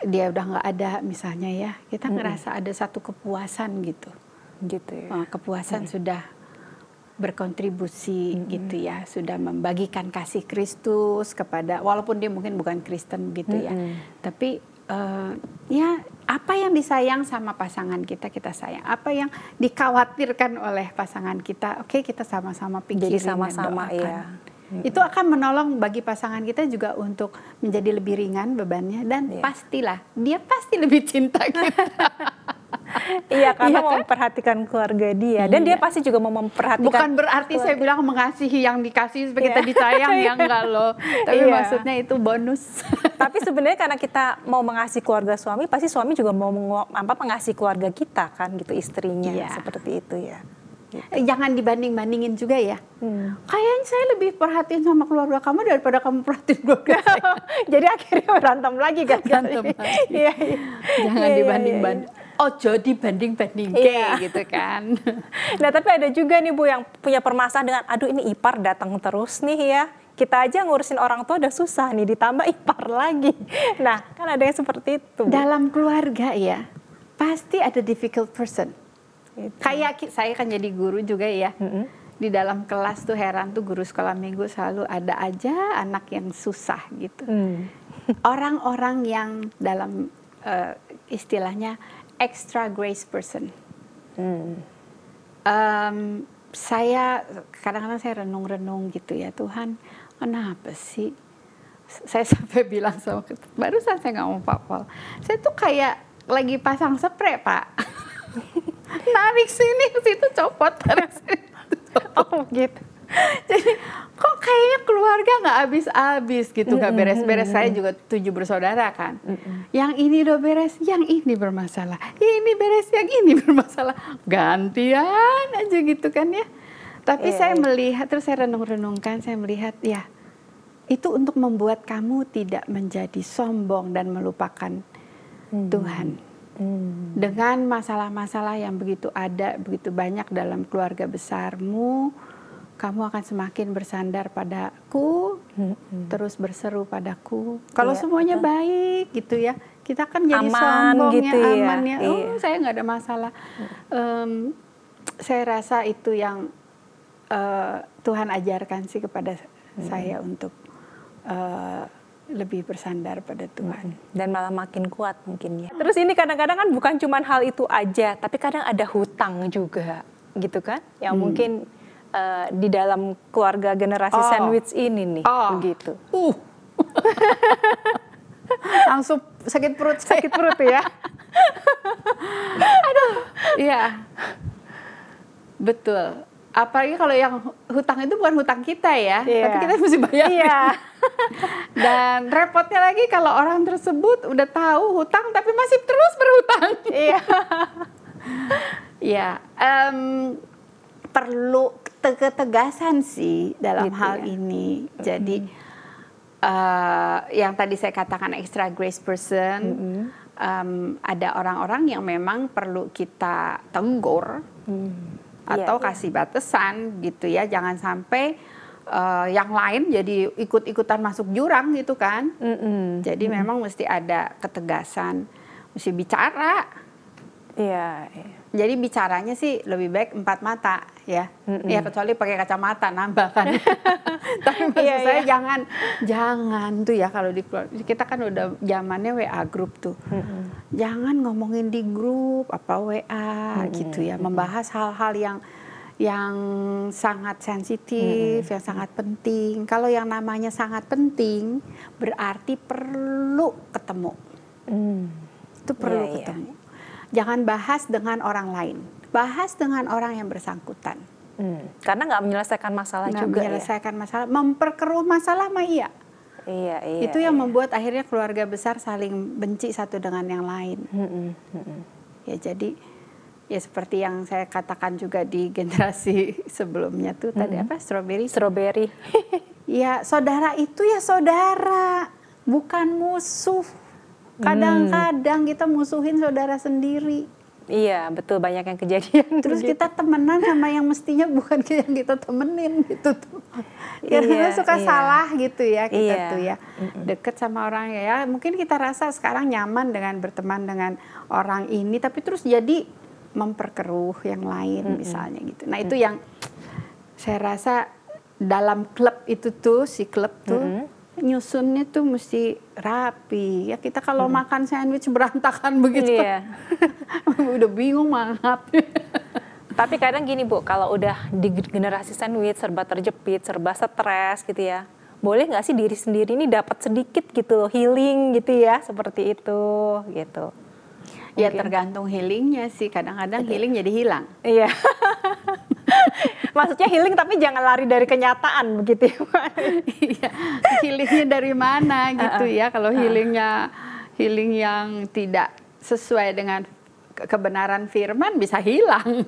dia udah nggak ada misalnya ya, kita ngerasa ada satu kepuasan gitu. Gitu ya. Kepuasan sudah berkontribusi gitu ya, sudah membagikan kasih Kristus kepada, walaupun dia mungkin bukan Kristen gitu ya, tapi ya apa yang disayang sama pasangan kita, kita sayang. Apa yang dikhawatirkan oleh pasangan kita, oke, kita sama-sama pikirin. Jadi sama-sama dan doakan. ya. Itu akan menolong bagi pasangan kita juga untuk menjadi lebih ringan bebannya, dan pastilah dia pasti lebih cinta kita. Iya, karena mau memperhatikan keluarga dia, dan dia pasti juga mau memperhatikan. Bukan berarti saya bilang mengasihi yang dikasih supaya kita disayang, ya enggak loh. Tapi maksudnya itu bonus. Tapi sebenarnya karena kita mau mengasihi keluarga suami, pasti suami juga mau mengasihi keluarga kita kan, gitu, istrinya, seperti itu ya. Gitu. Jangan dibanding-bandingin juga ya. Kayaknya saya lebih perhatiin sama keluarga kamu daripada kamu perhatiin keluarga saya. Jadi akhirnya berantem lagi kan? Berantem lagi. Iya. Jangan dibanding-banding. Jadi banding-banding gitu kan. Nah, tapi ada juga nih Bu yang punya permasalahan dengan, aduh ini ipar datang terus nih ya. Kita aja ngurusin orang tua udah susah nih, ditambah ipar lagi. Nah, kan ada yang seperti itu, Bu. Dalam keluarga ya, pasti ada difficult person. Gitu. Kayak saya kan jadi guru juga ya. Di dalam kelas tuh heran tuh guru sekolah minggu selalu ada aja anak yang susah gitu. Orang-orang yang dalam istilahnya extra grace person. Saya kadang-kadang saya renung-renung gitu ya, Tuhan kenapa sih? Saya sampai bilang sama, barusan saya ngomong Pak Paul, saya tuh kayak lagi pasang spray Pak. Narik sini ke situ copot, tarik sini. Oh gitu. Jadi kok kayaknya keluarga nggak habis-habis gitu, nggak beres-beres. Saya juga 7 bersaudara kan. Yang ini udah beres, yang ini bermasalah. Ini beres, yang ini bermasalah. Gantian aja gitu kan ya. Tapi saya melihat, terus saya renung-renungkan, saya melihat ya itu untuk membuat kamu tidak menjadi sombong dan melupakan Tuhan. Dengan masalah-masalah yang begitu begitu banyak dalam keluarga besarmu, kamu akan semakin bersandar padaku, terus berseru padaku. Kalau semuanya baik gitu ya, kita kan jadi sombong gitu ya, aman ya. Oh, saya nggak ada masalah. Saya rasa itu yang Tuhan ajarkan sih kepada saya untuk lebih bersandar pada Tuhan. Dan malah makin kuat mungkin ya. Terus ini kadang-kadang kan bukan cuma hal itu aja, tapi kadang ada hutang juga gitu kan, yang mungkin di dalam keluarga generasi sandwich ini nih, begitu. Langsung sakit perut ya. Aduh, iya, betul. Apalagi kalau yang hutang itu bukan hutang kita ya, tapi kita mesti bayar. Iya. Dan repotnya lagi kalau orang tersebut udah tahu hutang tapi masih terus berhutang. Iya. Ya, perlu ketegasan sih dalam gitu hal ini. Jadi yang tadi saya katakan extra grace person, ada orang-orang yang memang perlu kita tegur. Atau kasih batasan gitu ya, jangan sampai yang lain jadi ikut-ikutan masuk jurang gitu kan. Jadi memang mesti ada ketegasan, mesti bicara. Iya. Jadi bicaranya sih lebih baik 4 mata ya. Ya kecuali pakai kacamata nambah kan. Tapi maksud saya jangan tuh ya, kalau di kita kan udah zamannya WA grup tuh. Jangan ngomongin di grup apa WA gitu ya, membahas hal-hal yang sangat sensitif, yang sangat penting. Kalau yang namanya sangat penting berarti perlu ketemu. Itu perlu ketemu. Jangan bahas dengan orang lain, bahas dengan orang yang bersangkutan. Karena nggak menyelesaikan masalah juga. Nggak menyelesaikan masalah, memperkeruh masalah mah iya. Itu yang membuat akhirnya keluarga besar saling benci satu dengan yang lain. Ya jadi Ya seperti yang saya katakan juga di generasi sebelumnya tuh tadi apa strawberry. Strawberry. Ya saudara itu ya saudara, bukan musuh. Kadang-kadang kita musuhin saudara sendiri. Iya, betul, banyak yang kejadian. Terus kita temenan sama yang mestinya bukan yang kita temenin gitu tuh. Karena suka salah gitu ya kita tuh ya. Deket sama orang ya, mungkin kita rasa sekarang nyaman dengan berteman dengan orang ini, tapi terus jadi memperkeruh yang lain misalnya gitu. Nah itu yang saya rasa dalam klub itu tuh, si klub tuh nyusunnya tuh mesti rapi ya. Kita kalau makan sandwich berantakan begitu udah bingung mangap. Tapi kadang gini Bu, kalau udah di generasi sandwich serba terjepit, serba stres gitu ya, boleh nggak sih diri sendiri ini dapat sedikit gitu loh, healing gitu ya, seperti itu gitu. Ya tergantung healingnya sih, kadang-kadang healing jadi hilang. Iya. Maksudnya healing tapi jangan lari dari kenyataan begitu ya. Iya, healingnya dari mana gitu ya. Kalau healingnya healing yang tidak sesuai dengan kebenaran firman bisa hilang.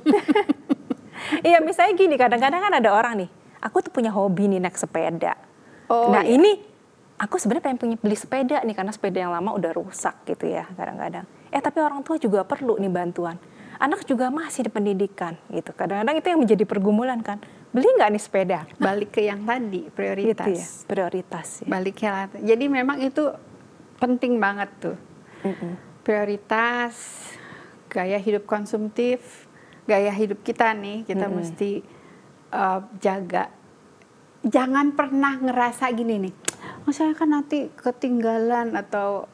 Iya, misalnya gini, kadang-kadang kan ada orang nih, aku tuh punya hobi nih naik sepeda. Ini aku sebenarnya pengen beli sepeda nih karena sepeda yang lama udah rusak gitu ya kadang-kadang. Tapi orang tua juga perlu nih bantuan. Anak juga masih di pendidikan gitu. Kadang-kadang itu yang menjadi pergumulan kan. Beli nggak nih sepeda? Balik ke yang tadi, prioritas. Gitu ya, prioritas. Ya. Baliknya. Jadi memang itu penting banget tuh. Prioritas, gaya hidup konsumtif, gaya hidup kita nih, kita mesti jaga. Jangan pernah ngerasa gini nih, saya kan nanti ketinggalan atau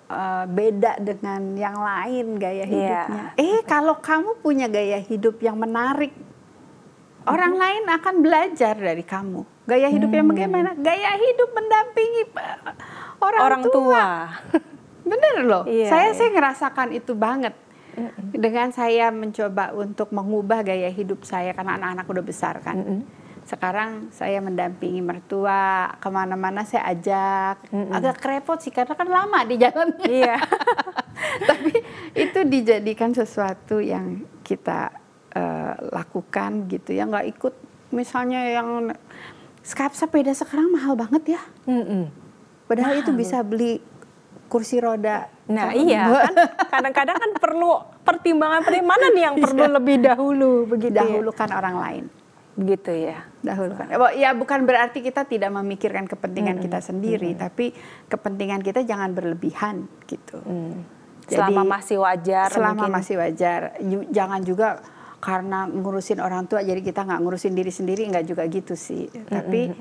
beda dengan yang lain gaya hidupnya. Kalau kamu punya gaya hidup yang menarik, orang lain akan belajar dari kamu. Gaya hidup yang bagaimana? Gaya hidup mendampingi orang tua. Bener loh, saya ngerasakan itu banget. Dengan saya mencoba untuk mengubah gaya hidup saya, karena anak-anak udah besar kan. Sekarang saya mendampingi mertua, kemana-mana saya ajak. Agak repot sih, karena kan lama di jalannya. Iya. Tapi itu dijadikan sesuatu yang kita lakukan gitu ya. Nggak ikut misalnya yang sepeda sekarang mahal banget ya. Padahal itu bisa beli kursi roda. Nah iya, kan kadang-kadang kan perlu pertimbangan mana nih yang perlu lebih dahulu begitu. Dahulukan orang lain. Begitu ya. Dahulukan. Ya bukan berarti kita tidak memikirkan kepentingan kita sendiri, tapi kepentingan kita jangan berlebihan gitu. Selama masih wajar. Selama masih wajar. Jangan juga karena ngurusin orang tua jadi kita nggak ngurusin diri sendiri, nggak juga gitu sih. Tapi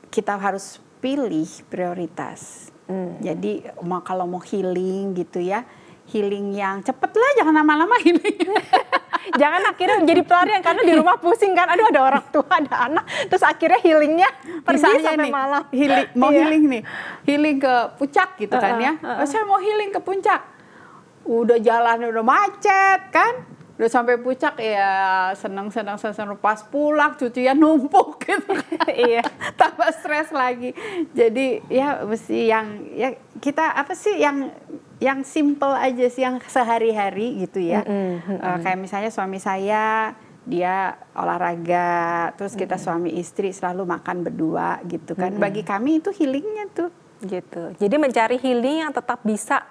kita harus pilih prioritas. Jadi kalau mau healing gitu ya, healing yang cepet lah, jangan lama-lama healing. Jangan akhirnya menjadi pelarian karena di rumah pusing kan, aduh ada orang tua, ada anak, terus akhirnya healingnya pergi sampai nih, malam. Healing nih, healing ke puncak gitu kan ya. Saya mau healing ke puncak, udah jalan udah macet kan, udah sampai puncak ya senang pas pulang cucian numpuk gitu. Iya, tambah stres lagi. Jadi ya mesti yang ya kita apa sih yang simple aja sih, yang sehari-hari gitu ya. Kayak misalnya suami saya, dia olahraga, terus kita suami istri selalu makan berdua gitu kan. Bagi kami itu healingnya tuh. Gitu. Jadi mencari healing yang tetap bisa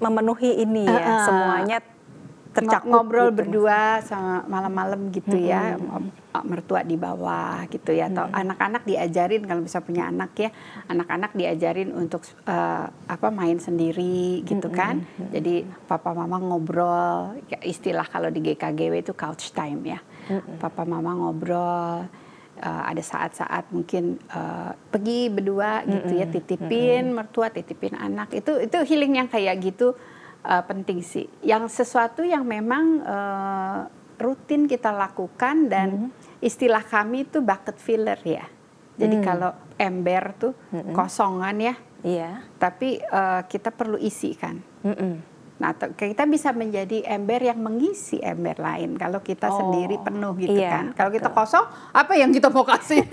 memenuhi ini ya, semuanya tercakup. Ngobrol gitu. Berdua sama malam-malam gitu ya. Mertua di bawah gitu ya, atau anak-anak diajarin, kalau bisa punya anak ya, anak-anak diajarin untuk main sendiri gitu kan. Jadi papa mama ngobrol, istilah kalau di GKGW itu couch time ya. Papa mama ngobrol, ada saat-saat mungkin pergi berdua gitu ya, titipin mertua, titipin anak, itu healing yang kayak gitu penting sih. Yang sesuatu yang memang rutin kita lakukan, dan istilah kami itu bucket filler ya. Jadi kalau ember tuh kosongan ya, tapi kita perlu isi kan. Nah kita bisa menjadi ember yang mengisi ember lain kalau kita sendiri penuh gitu kan. Kalau kita kosong, apa yang kita mau kasih?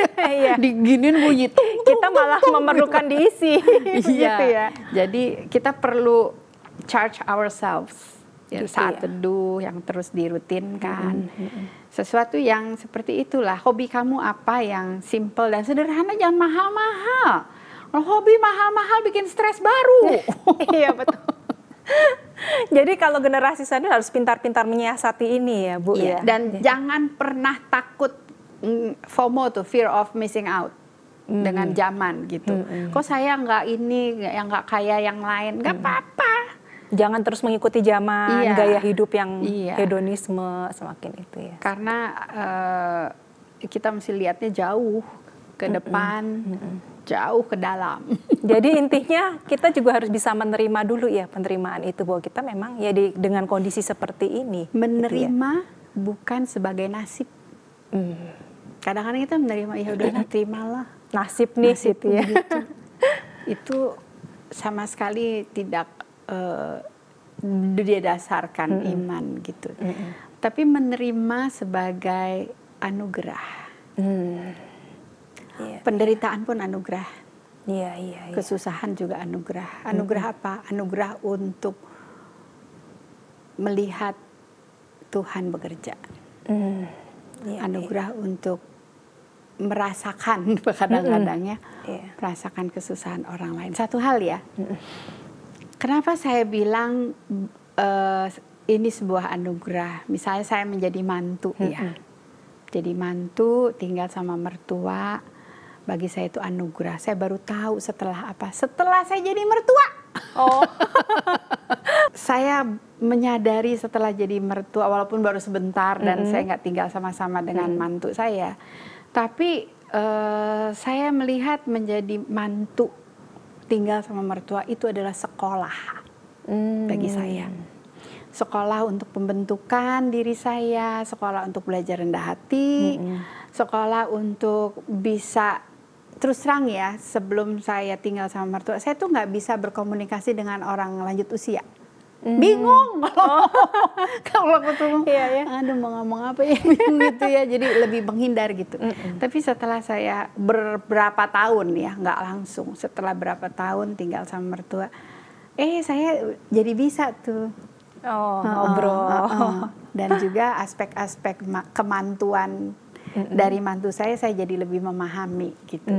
Diginin bunyi kita malah memerlukan diisi. Gitu ya. Jadi kita perlu charge ourselves. ya, Gitu saat ya. teduh yang terus dirutinkan. Sesuatu yang seperti itulah. Hobi kamu apa yang simple dan sederhana, jangan mahal-mahal. Kalau hobi mahal-mahal bikin stres baru. Iya betul. Jadi kalau generasi sandwich harus pintar-pintar menyiasati ini ya Bu Iya, ya. dan jangan pernah takut FOMO tuh, fear of missing out dengan zaman gitu. Kok saya nggak ini, yang nggak kayak yang lain, nggak apa-apa. Jangan terus mengikuti zaman, Iya. gaya hidup yang Iya. hedonisme semakin itu ya. Karena kita mesti lihatnya jauh ke depan, jauh ke dalam. Jadi intinya kita juga harus bisa menerima dulu ya penerimaan itu bahwa kita memang ya dengan kondisi seperti ini. Menerima Gitu ya. bukan sebagai nasib. Kadang-kadang kita menerima, ya udah terimalah. Nasib nih Nasib gitu ya. begitu. Itu sama sekali tidak dia dasarkan iman gitu. Tapi menerima sebagai anugerah. Iya. Penderitaan pun anugerah. Iya, iya, iya. Kesusahan juga anugerah. Anugerah apa? Anugerah untuk melihat Tuhan bekerja. Iya, Anugerah untuk merasakan kadang-kadangnya, Iya. merasakan kesusahan orang lain. Satu hal ya, kenapa saya bilang ini sebuah anugerah. Misalnya saya menjadi mantu ya, jadi mantu tinggal sama mertua, bagi saya itu anugerah. Saya baru tahu setelah apa? Setelah saya jadi mertua. Oh. Saya menyadari setelah jadi mertua, walaupun baru sebentar dan saya nggak tinggal sama-sama dengan mantu saya, tapi saya melihat menjadi mantu tinggal sama mertua itu adalah sekolah bagi saya. Sekolah untuk pembentukan diri saya, sekolah untuk belajar rendah hati, sekolah untuk bisa, terus terang ya, sebelum saya tinggal sama mertua, saya tuh nggak bisa berkomunikasi dengan orang lanjut usia. Bingung kalau ketemu, aduh mau ngomong apa ya, gitu ya, jadi lebih menghindar gitu. Tapi setelah saya beberapa tahun ya, nggak langsung, setelah berapa tahun tinggal sama mertua, saya jadi bisa tuh ngobrol. Dan juga aspek-aspek kemantuan dari mantu saya jadi lebih memahami gitu.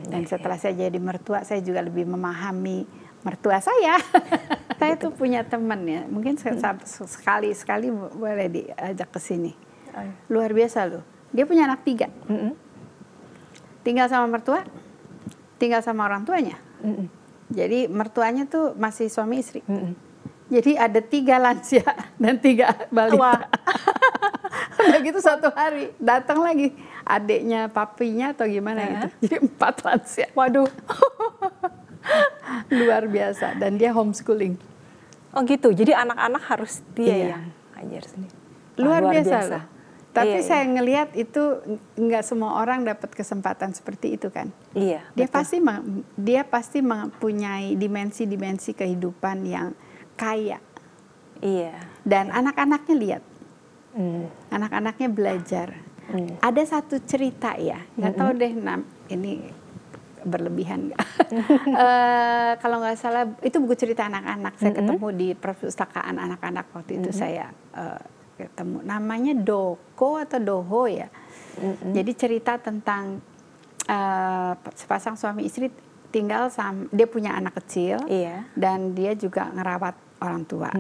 Dan setelah saya jadi mertua, saya juga lebih memahami mertua saya. Saya tuh punya teman ya, mungkin sekali boleh diajak ke sini. Luar biasa loh. Dia punya anak 3. Tinggal sama mertua, tinggal sama orang tuanya. Jadi mertuanya tuh masih suami istri. Jadi ada 3 lansia dan 3 balita. Udah gitu satu hari datang lagi adiknya papinya atau gimana gitu. Jadi 4 lansia. Waduh. Luar biasa, dan dia homeschooling. Oh gitu, jadi anak-anak harus dia yang ngajar sendiri. Luar biasa loh. Tapi Iya, saya ngelihat itu nggak semua orang dapat kesempatan seperti itu kan. Iya. Dia pasti mempunyai dimensi-dimensi kehidupan yang kaya. Iya. Dan anak-anaknya lihat, anak-anaknya belajar. Ada satu cerita ya, nggak tahu deh ini berlebihan nggak? Kalau nggak salah itu buku cerita anak-anak. Saya ketemu di perpustakaan anak-anak waktu itu saya ketemu. Namanya Doko atau Doho ya. Jadi cerita tentang sepasang suami istri tinggal sama, dia punya anak kecil, dan dia juga ngerawat orang tua.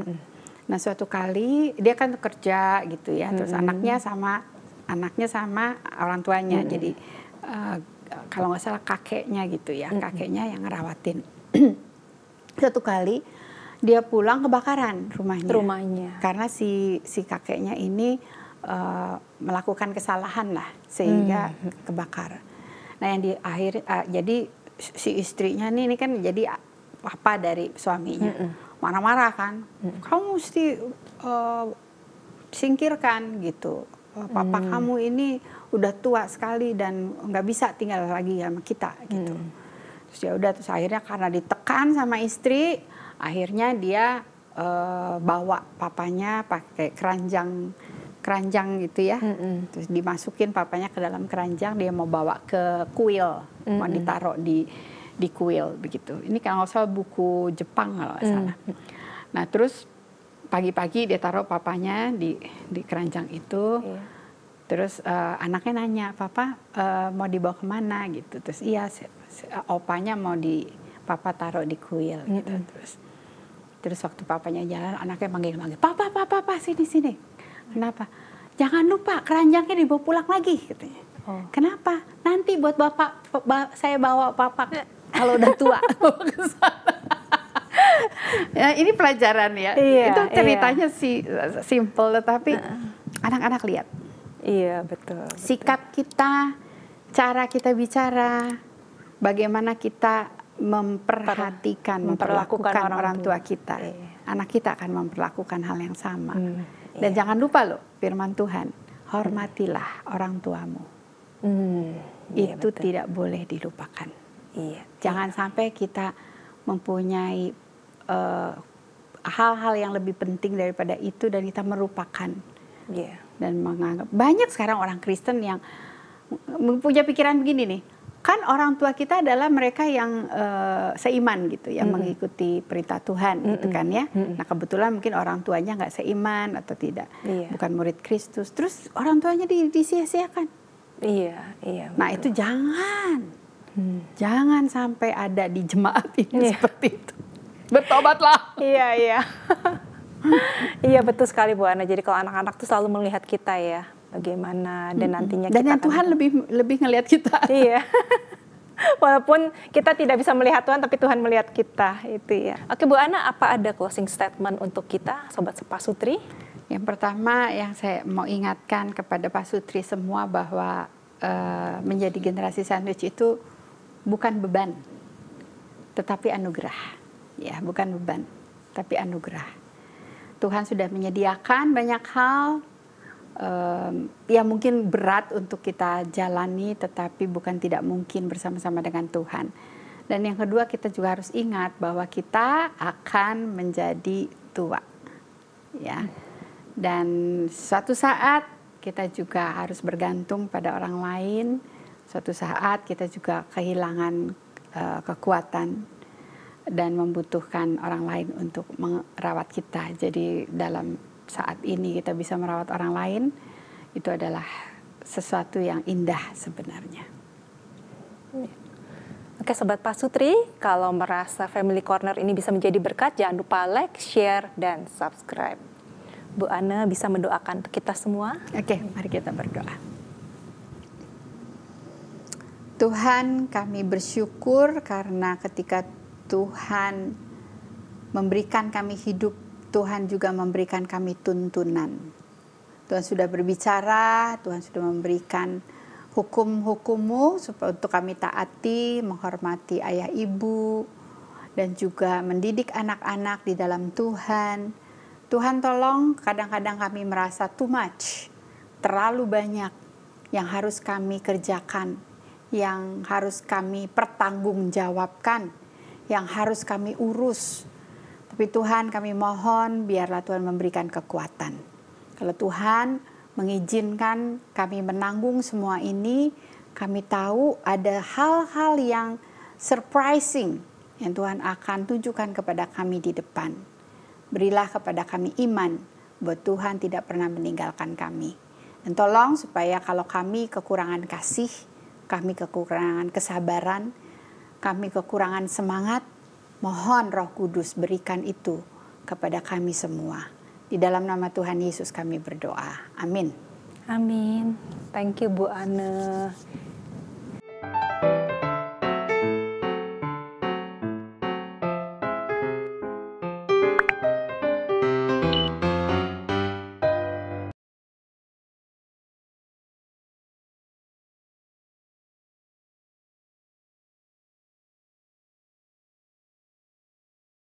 Nah suatu kali dia kan kerja gitu ya, terus anaknya sama orang tuanya. Jadi kalau nggak salah kakeknya gitu ya, kakeknya yang ngerawatin. Suatu kali dia pulang kebakaran rumahnya. Karena si kakeknya ini melakukan kesalahan lah sehingga kebakar. Nah yang di akhir jadi si istrinya ini kan jadi papa dari suaminya, marah-marah kan, kamu mesti singkirkan gitu. Papa kamu ini udah tua sekali dan nggak bisa tinggal lagi sama kita gitu. Terus ya udah, terus akhirnya karena ditekan sama istri, akhirnya dia bawa papanya pakai keranjang gitu ya. Terus dimasukin papanya ke dalam keranjang, dia mau bawa ke kuil, mau ditaruh di kuil begitu. Ini kalau nggak salah buku Jepang kalau nggak salah. Nah terus pagi-pagi dia taruh papanya di keranjang itu. Iya. Terus anaknya nanya, papa mau dibawa kemana gitu. Terus iya, opanya mau papa taruh di kuil gitu. Terus waktu papanya jalan, anaknya manggil-manggil, papa sini. Kenapa? Jangan lupa keranjangnya dibawa pulang lagi katanya. Oh. Kenapa? Nanti buat bapak, saya bawa papa kalau udah tua. Ya, ini pelajaran ya. Iya, itu ceritanya sih simple, tetapi anak-anak lihat. Iya, betul. Sikap kita, cara kita bicara, bagaimana kita memperlakukan orang tua kita. Iya. Anak kita akan memperlakukan hal yang sama. Dan jangan lupa loh, firman Tuhan, hormatilah orang tuamu. Iya, Itu betul. tidak boleh dilupakan. Iya. Jangan sampai kita mempunyai hal-hal yang lebih penting daripada itu dan kita merupakan. Iya. Dan menganggap, banyak sekarang orang Kristen yang punya pikiran begini nih, kan orang tua kita adalah mereka yang seiman gitu, yang mengikuti perintah Tuhan gitu kan ya. Nah kebetulan mungkin orang tuanya nggak seiman atau tidak, bukan murid Kristus, terus orang tuanya disia-siakan. Iya, iya. Nah itu jangan sampai ada di jemaat ini seperti itu. Bertobatlah. Iya. Iya, betul sekali Bu Ana. Jadi kalau anak-anak tuh selalu melihat kita ya, bagaimana dan nantinya dan kita yang Tuhan lebih ngelihat kita. Iya. Walaupun kita tidak bisa melihat Tuhan, tapi Tuhan melihat kita, itu ya. Oke Bu Ana, apa ada closing statement untuk kita, Sobat Pasutri? Yang pertama yang saya mau ingatkan kepada Pasutri semua bahwa menjadi generasi sandwich itu bukan beban, tetapi anugerah. Ya, bukan beban, tapi anugerah. Tuhan sudah menyediakan banyak hal yang mungkin berat untuk kita jalani, tetapi bukan tidak mungkin bersama-sama dengan Tuhan. Dan yang kedua, kita juga harus ingat bahwa kita akan menjadi tua. Ya. Dan suatu saat kita juga harus bergantung pada orang lain. Suatu saat kita juga kehilangan kekuatan dan membutuhkan orang lain untuk merawat kita. Jadi dalam saat ini kita bisa merawat orang lain, itu adalah sesuatu yang indah sebenarnya. Oke Sobat Pasutri, kalau merasa Family Corner ini bisa menjadi berkat, jangan lupa like, share, dan subscribe. Bu Ana bisa mendoakan kita semua? Oke, mari kita berdoa. Tuhan, kami bersyukur karena ketika Tuhan memberikan kami hidup, Tuhan juga memberikan kami tuntunan. Tuhan sudah berbicara, Tuhan sudah memberikan hukum-hukum-Mu supaya untuk kami taati, menghormati ayah ibu, dan juga mendidik anak-anak di dalam Tuhan. Tuhan tolong, kadang-kadang kami merasa too much, terlalu banyak yang harus kami kerjakan, yang harus kami pertanggungjawabkan, yang harus kami urus. Tapi Tuhan, kami mohon biarlah Tuhan memberikan kekuatan. Kalau Tuhan mengizinkan kami menanggung semua ini, kami tahu ada hal-hal yang surprising yang Tuhan akan tunjukkan kepada kami di depan. Berilah kepada kami iman bahwa Tuhan tidak pernah meninggalkan kami. Dan tolong supaya kalau kami kekurangan kasih, kami kekurangan kesabaran, kami kekurangan semangat, mohon Roh Kudus berikan itu kepada kami semua. Di dalam nama Tuhan Yesus kami berdoa. Amin. Amin. Thank you Bu Ana.